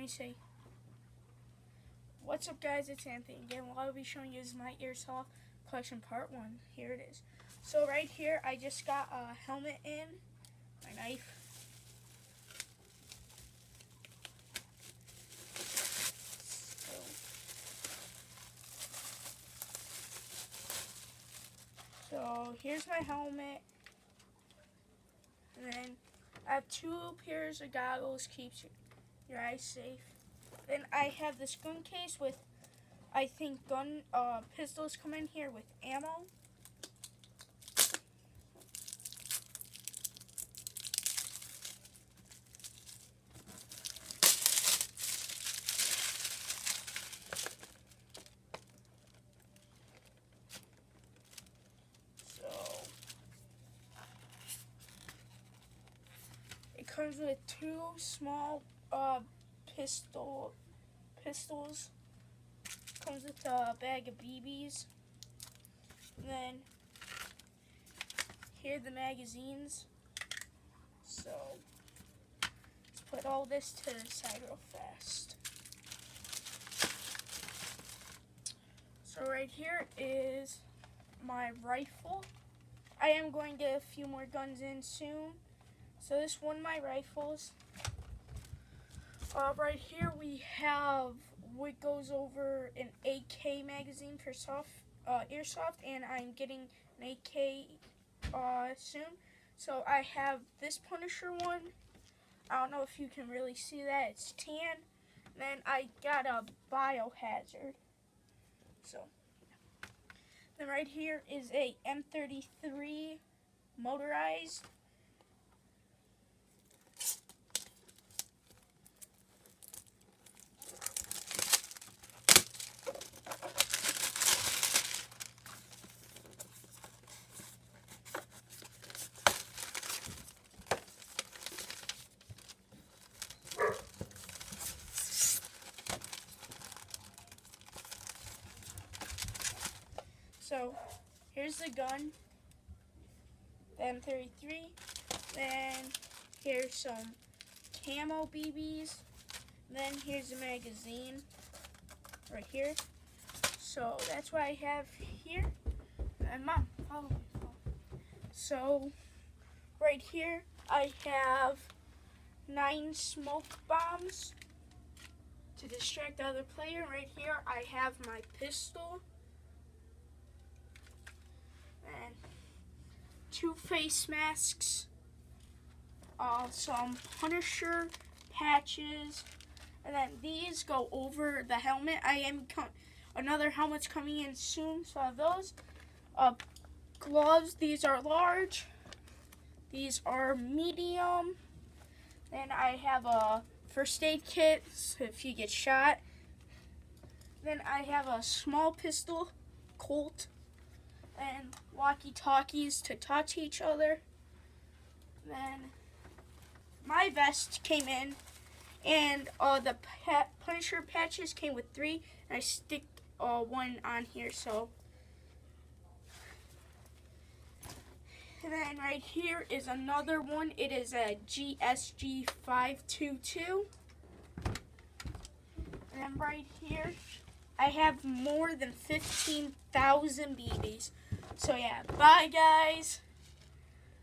me see. What's up, guys? It's Anthony again. What I'll be showing you is my Airsoft collection part 1. Here it is. So right here, I just got a helmet in, my knife. So here's my helmet. And then I have 2 pairs of goggles, keeps your eyes safe. Then I have this gun case with, I think, pistols come in here with ammo. So it comes with 2 small pistols. Comes with a bag of BBs. And then here are the magazines. So let's put all this to the side real fast. So right here is my rifle. I am going to get a few more guns in soon. So this one of my rifles. Right here we have what goes over an AK magazine for Airsoft, and I'm getting an AK soon. So I have this Punisher one. I don't know if you can really see that. It's tan. And then I got a Biohazard. So then right here is a M33 motorized. So here's the gun, the M33. Then here's some camo BBs. Then here's the magazine right here. So that's what I have here. And Mom, follow me. So right here I have 9 smoke bombs to distract the other player. Right here I have my pistol. And 2 face masks, some Punisher patches, and then these go over the helmet. Another helmet's coming in soon, so I have those. Gloves, these are large. These are medium. Then I have a first aid kit so if you get shot. Then I have a small pistol, Colt, and walkie-talkies to talk to each other. Then my vest came in, and the Punisher patches came with 3, and I stick 1 on here. So, and then right here is another one. It is a GSG 522. And then right here, I have more than 15,000 BBs. So yeah, bye guys.